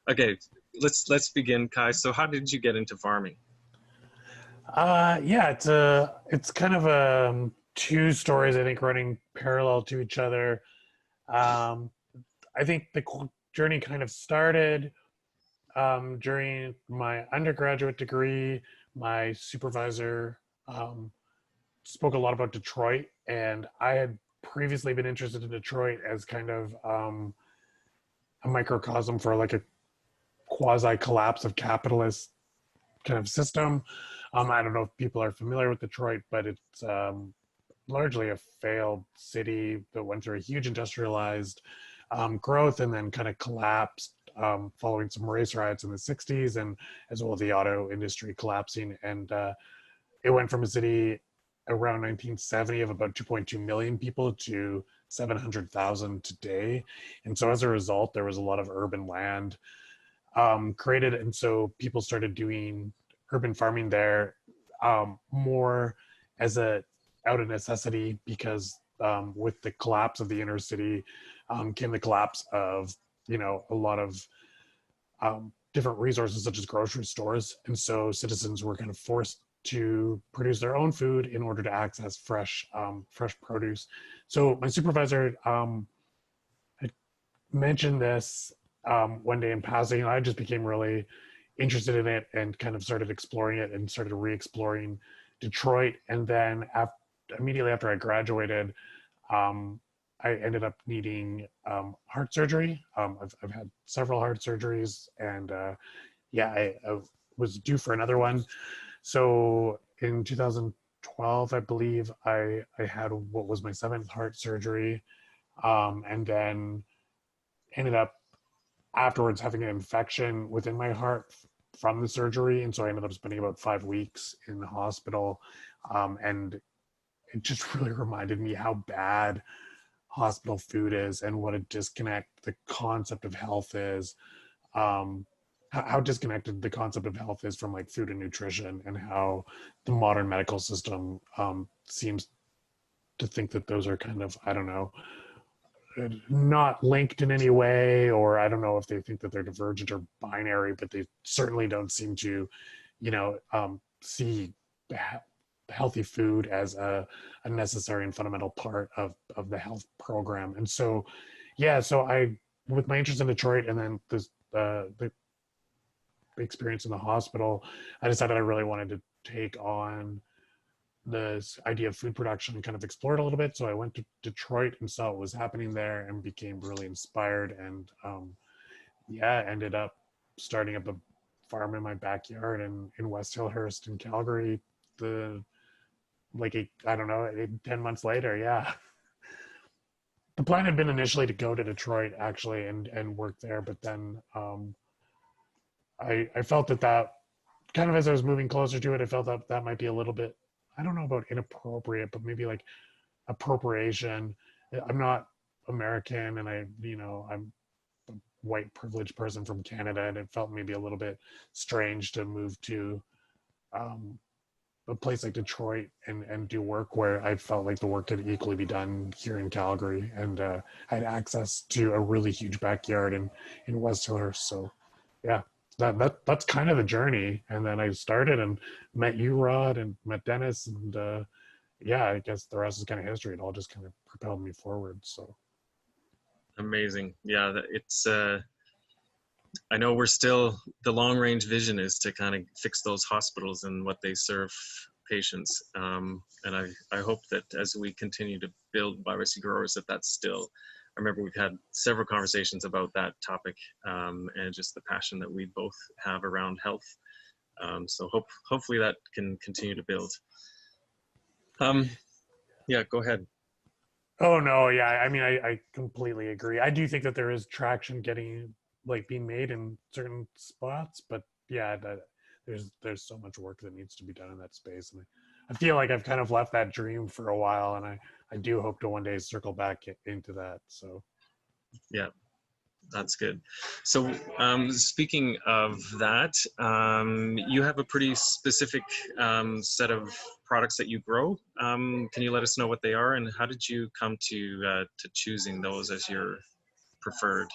Okay, let's begin, Kai. So how did you get into farming? Yeah, it's kind of two stories I think running parallel to each other. Um, I think the journey kind of started during my undergraduate degree. My supervisor spoke a lot about Detroit, and I had previously been interested in Detroit as kind of a microcosm for like a quasi collapse of capitalist kind of system. I don't know if people are familiar with Detroit, but it's largely a failed city that went through a huge industrialized growth and then kind of collapsed following some race riots in the 60s, and as well as the auto industry collapsing. And it went from a city around 1970 of about 2.2 million people to 700,000 today. And so as a result, there was a lot of urban land created. And so people started doing urban farming there more as a out of necessity because with the collapse of the inner city came the collapse of a lot of different resources such as grocery stores, and so citizens were kind of forced to produce their own food in order to access fresh produce. So my supervisor had mentioned this one day in passing, and I just became really interested in it and kind of started exploring it and started re-exploring Detroit. And then immediately after I graduated, I ended up needing heart surgery. I've had several heart surgeries, and yeah, I was due for another one. So in 2012, I believe I had what was my seventh heart surgery, and then ended up afterwards having an infection within my heart from the surgery, and so I ended up spending about 5 weeks in the hospital, and it just really reminded me how bad hospital food is and what a disconnect the concept of health is. How disconnected the concept of health is from like food and nutrition, and how the modern medical system seems to think that those are kind of, I don't know, not linked in any way, or I don't know if they think that they're divergent or binary, but they certainly don't seem to, see healthy food as a necessary and fundamental part of the health program. And so, yeah, so with my interest in Detroit and then the experience in the hospital, I decided I really wanted to take on this idea of food production and kind of explore it a little bit. So I went to Detroit and saw what was happening there and became really inspired. And yeah, ended up starting up a farm in my backyard in West Hillhurst in Calgary. The I don't know, 10 months later, yeah. The plan had been initially to go to Detroit actually and work there, but then I felt that kind of as I was moving closer to it, I felt that that might be a little bit, I don't know about inappropriate, but maybe like appropriation. I'm not American, and I'm a white privileged person from Canada, and it felt maybe a little bit strange to move to um, a place like Detroit and do work where I felt like the work could equally be done here in Calgary, and I had access to a really huge backyard in West Hillhurst. So yeah, that's kind of the journey. And then I started and met you, Rod, and met Dennis, and yeah, I guess the rest is kind of history. It all just kind of propelled me forward. So Amazing. Yeah, it's I know we're still, the long range vision is to kind of fix those hospitals and what they serve patients. And I hope that as we continue to build YYC Growers, that's still, I remember we've had several conversations about that topic, and just the passion that we both have around health. So hopefully that can continue to build. Um, yeah, go ahead. oh no, yeah, I mean, I completely agree. I do think that there is traction getting like being made in certain spots, but yeah, there's so much work that needs to be done in that space, and I feel like I've kind of left that dream for a while, and I do hope to one day circle back into that. So Yeah, that's good. So, speaking of that, you have a pretty specific set of products that you grow. Can you let us know what they are, and how did you come to choosing those as your preferred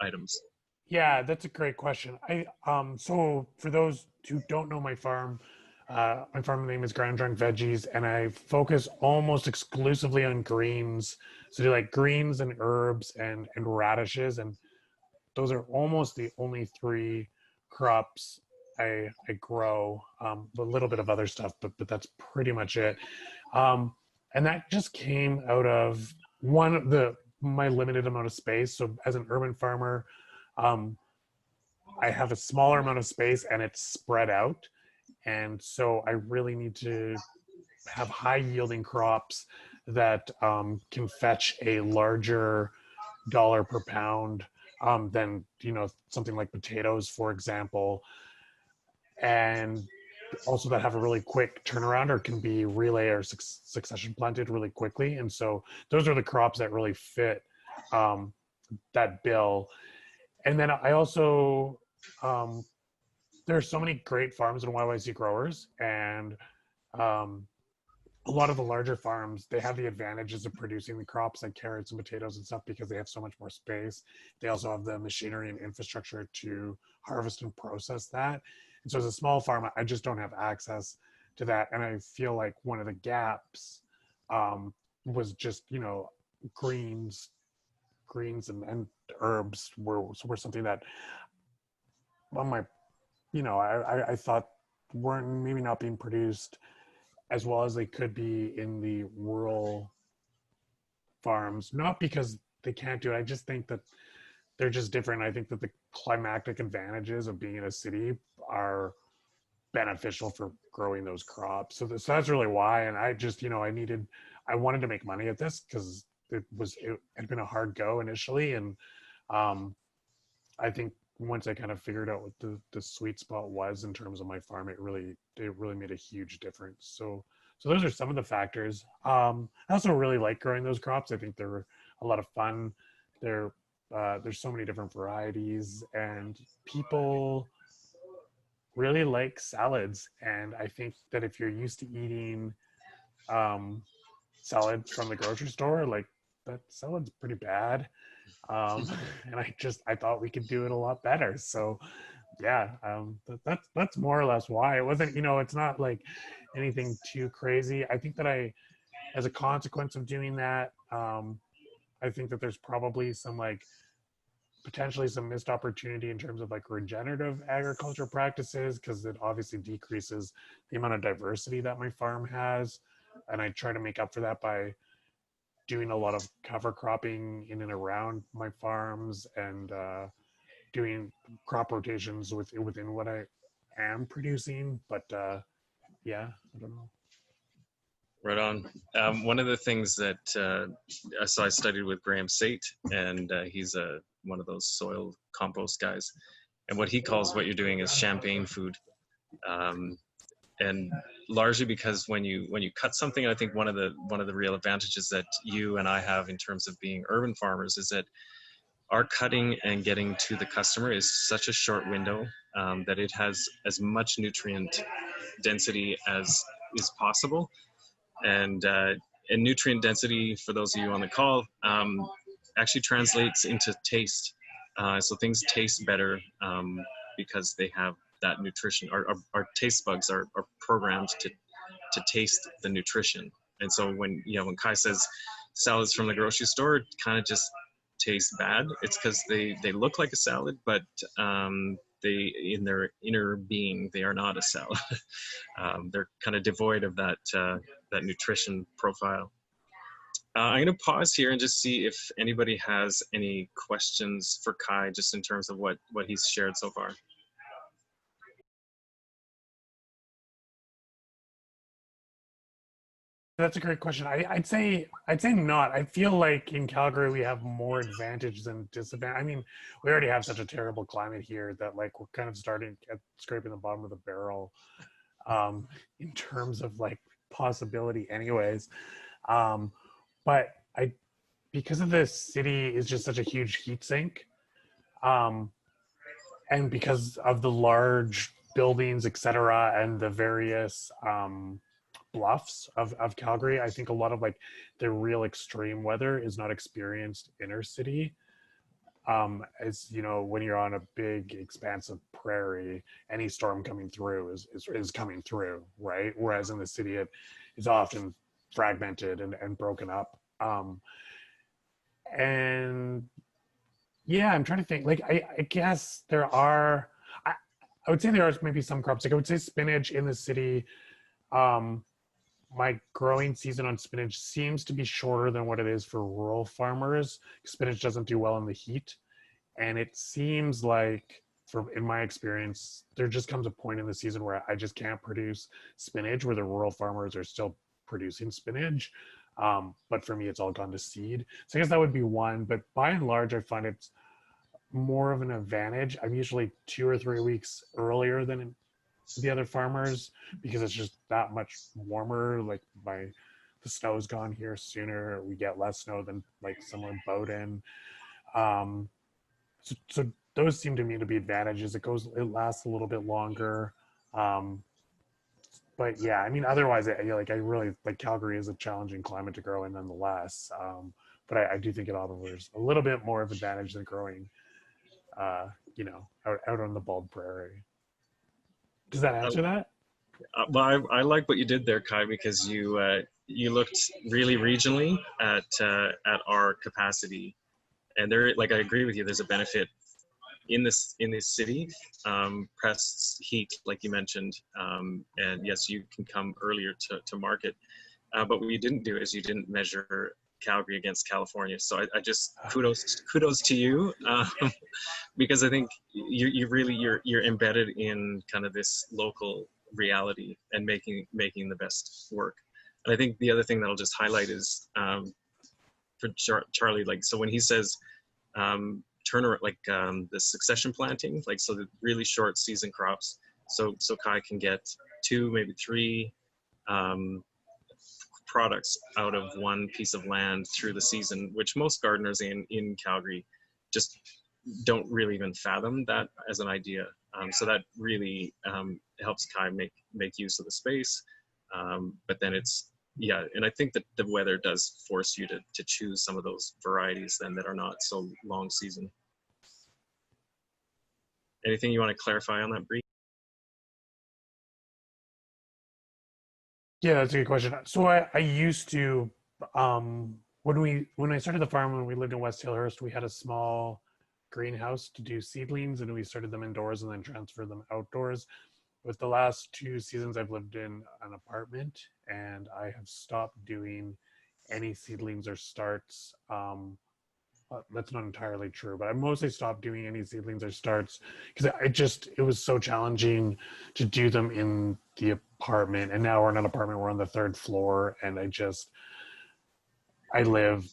items? Yeah, that's a great question. So for those who don't know my farm name is Ground Drunk Veggies, and I focus almost exclusively on greens. So do like greens and herbs and radishes, and those are almost the only three crops I grow. A little bit of other stuff, but that's pretty much it. Um, and that just came out of one of the my limited amount of space. So as an urban farmer, um, I have a smaller amount of space and it's spread out. And so I really need to have high yielding crops that can fetch a larger dollar per pound than, something like potatoes, for example, and also that have a really quick turnaround or can be relay or succession planted really quickly. And so those are the crops that really fit um, that bill. And then I also, um, there's so many great farms in YYC Growers, and um, a lot of the larger farms, they have the advantages of producing the crops like carrots and potatoes and stuff because they have so much more space. They also have the machinery and infrastructure to harvest and process that. And so as a small farm, I just don't have access to that. And I feel like one of the gaps was just, greens, and herbs were something that on my, I thought weren't maybe not being produced as well as they could be in the rural farms. Not because they can't do it. I just think that they're just different. I think that the climatic advantages of being in a city are beneficial for growing those crops. So that's really why. And I just, I wanted to make money at this because it had been a hard go initially. And um, I think once I kind of figured out what the sweet spot was in terms of my farm, it really made a huge difference. So those are some of the factors. I also really like growing those crops. I think they're a lot of fun. They're there's so many different varieties, and people really like salads. And I think that if you're used to eating um, salad from the grocery store, like that salad's pretty bad. Um, and I thought we could do it a lot better. So yeah, that's more or less why. It wasn't, it's not like anything too crazy. I think that as a consequence of doing that, I think that there's probably some like potentially some missed opportunity in terms of like regenerative agriculture practices because it obviously decreases the amount of diversity that my farm has, and I try to make up for that by doing a lot of cover cropping in and around my farms and doing crop rotations within what I am producing. But yeah, I don't know. Right on. One of the things that so I studied with Graham Sate, and he's one of those soil compost guys. And what he calls what you're doing is champagne food. Um, and largely because when you cut something, I think one of the real advantages that you and I have in terms of being urban farmers is that our cutting and getting to the customer is such a short window that it has as much nutrient density as is possible. And nutrient density, for those of you on the call, actually translates into taste. So things taste better because they have that nutrition. Our taste buds are programmed to taste the nutrition. And so when Kai says salads from the grocery store kind of just taste bad, it's because they look like a salad, but they in their inner being they are not a salad. They're kind of devoid of that nutrition profile. I'm going to pause here and just see if anybody has any questions for Kai, just in terms of what he's shared so far. That's a great question. I'd say not. I feel like in Calgary we have more advantage than disadvantage. I mean, we already have such a terrible climate here that like we're kind of starting at scraping the bottom of the barrel in terms of like possibility, anyways. Um, but I because of this city is just such a huge heat sink, um, and because of the large buildings, etc., and the various bluffs of Calgary, I think a lot of like the real extreme weather is not experienced inner city. As you know, when you're on a big expanse of prairie, any storm coming through is coming through, right? Whereas in the city, it is often fragmented and broken up. And yeah, I'm trying to think. Like, I guess there are. I, I would say there are maybe some crops. Like I would say spinach in the city. Um, my growing season on spinach seems to be shorter than what it is for rural farmers. Spinach doesn't do well in the heat, and it seems like, from in my experience, there just comes a point in the season where I just can't produce spinach, where the rural farmers are still producing spinach. But for me, it's all gone to seed. So I guess that would be one. But by and large, I find it's more of an advantage. I'm usually 2 or 3 weeks earlier than the other farmers because it's just that much warmer. Like the snow's gone here sooner. We get less snow than like somewhere in Bowdoin. Um, so those seem to me to be advantages. It lasts a little bit longer. Um, but yeah, I mean, otherwise, I really like Calgary is a challenging climate to grow in, nonetheless. But I do think it offers a little bit more of advantage than growing, out on the bald prairie. Does that Uh, answer that? well, I like what you did there, Kai, because you looked really regionally at our capacity, and there, like I agree with you. There's a benefit in this city, pressed heat, like you mentioned, and yes, you can come earlier to market. But what you didn't do is you didn't measure Calgary against California. So I just kudos to you, because I think you really you're embedded in kind of this local reality and making the best work. And I think the other thing that I'll just highlight is, for Charlie, like, so when he says, turn, like, the succession planting, like, so the really short season crops, so Kai can get 2, maybe 3, um, products out of one piece of land through the season, which most gardeners in Calgary just don't really even fathom that as an idea. So that really, helps Kai make use of the space. But then it's, yeah, and I think that the weather does force you to choose some of those varieties then that are not so long season. Anything you want to clarify on that, Bree? Yeah, that's a good question. So I used to, when I started the farm, when we lived in West Hillhurst, we had a small greenhouse to do seedlings, and we started them indoors and then transferred them outdoors. With the last 2 seasons, I've lived in an apartment, and I have stopped doing any seedlings or starts. That's not entirely true, but I mostly stopped doing any seedlings or starts because it was so challenging to do them in the apartment. And now we're in an apartment, we're on the 3rd floor, and I live,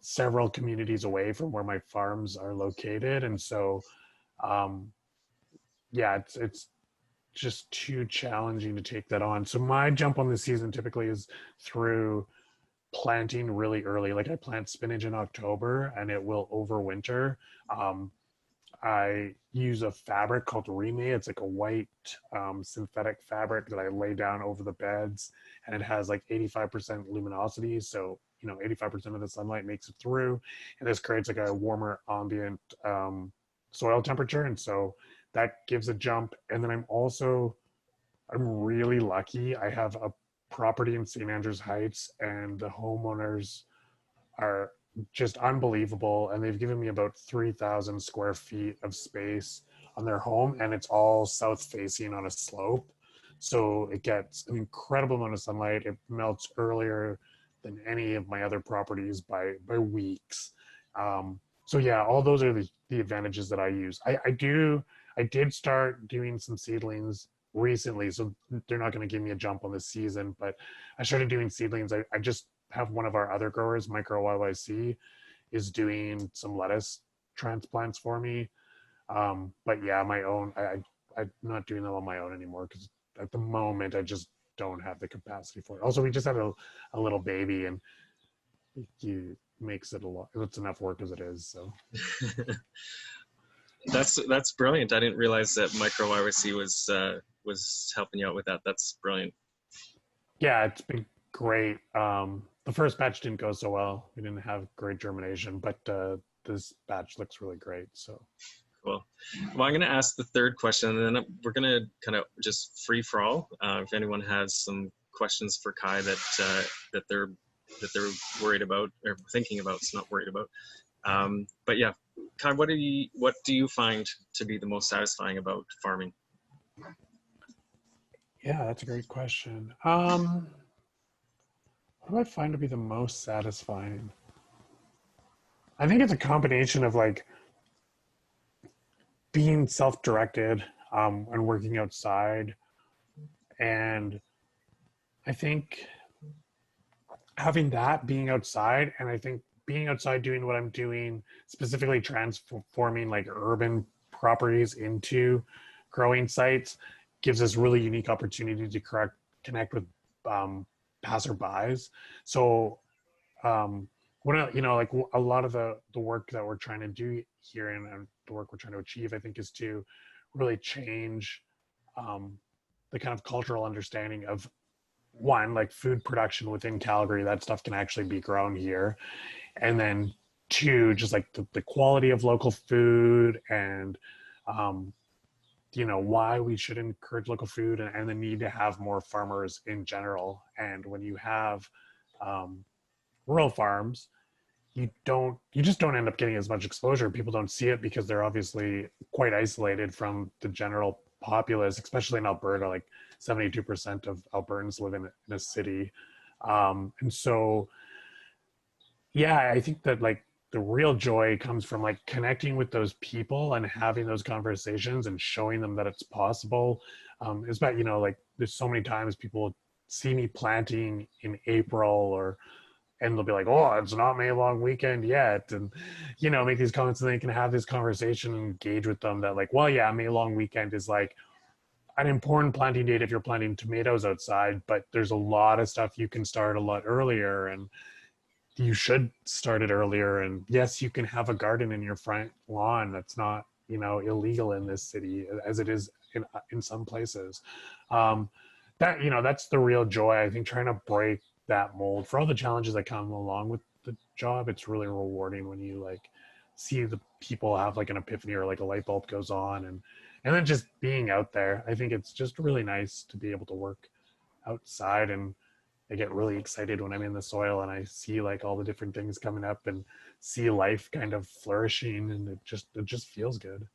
several communities away from where my farms are located. And so, um, yeah, it's just too challenging to take that on. So my jump on the season typically is through planting really early. Like I plant spinach in October and it will overwinter. Um, I use a fabric called Reme. It's like a white synthetic fabric that I lay down over the beds, and it has like 85% luminosity. So 85% of the sunlight makes it through, and this creates like a warmer ambient soil temperature, and so that gives a jump. And then I'm really lucky. I have a property in St. Andrews Heights, and the homeowners are just unbelievable. And they've given me about 3,000 square feet of space on their home, and it's all south facing on a slope. So it gets an incredible amount of sunlight. It melts earlier than any of my other properties by weeks. So yeah, all those are the advantages that I use. I did start doing some seedlings recently, so they're not going to give me a jump on this season, but I started doing seedlings. I just have one of our other growers, Micro YYC, is doing some lettuce transplants for me. But yeah, my own, I'm not doing them on my own anymore because at the moment I just don't have the capacity for it. Also, we just had a little baby, and it makes it a lot. It's enough work as it is. So That's brilliant. I didn't realize that Micro YYC was helping you out with that. That's brilliant. yeah, it's been great. The first batch didn't go so well. We didn't have great germination, but this batch looks really great. So Cool. Well, I'm going to ask the third question, and then we're going to kind of just free for all. If anyone has some questions for Kai that they're worried about or thinking about, it's not worried about. But yeah, Kai, what do you find to be the most satisfying about farming? yeah, that's a great question. What do I find to be the most satisfying? I think it's a combination of like being self-directed and working outside, and I think having that being outside, and I think being outside doing what I'm doing, specifically transforming like urban properties into growing sites, gives us really unique opportunity to connect with um, passerbys. So when I, like a lot of the work that we're trying to do here and the work we're trying to achieve, I think, is to really change um, the kind of cultural understanding of one, like food production within Calgary, that stuff can actually be grown here, and then two, just like the quality of local food, and um, why we should encourage local food, and the need to have more farmers in general. And when you have um, rural farms, you just don't end up getting as much exposure. People don't see it because they're obviously quite isolated from the general populace, especially in Alberta. Like 72% of Albertans live in a city. And so, yeah, I think that like the real joy comes from like connecting with those people and having those conversations and showing them that it's possible. It's about, like there's so many times people see me planting in April, and they'll be like, "Oh, it's not May long weekend yet," and make these comments, and they can have this conversation and engage with them. That like, well, yeah, May long weekend is like an important planting date if you're planting tomatoes outside, but there's a lot of stuff you can start a lot earlier, and you should start it earlier. And yes, you can have a garden in your front lawn. That's not illegal in this city as it is in some places. Um, that's the real joy, I think, trying to break that mold. For all the challenges that come along with the job, it's really rewarding when you like see the people have like an epiphany or like a light bulb goes on, and then just being out there. I think it's just really nice to be able to work outside, and I get really excited when I'm in the soil and I see like all the different things coming up and see life kind of flourishing, and it just feels good.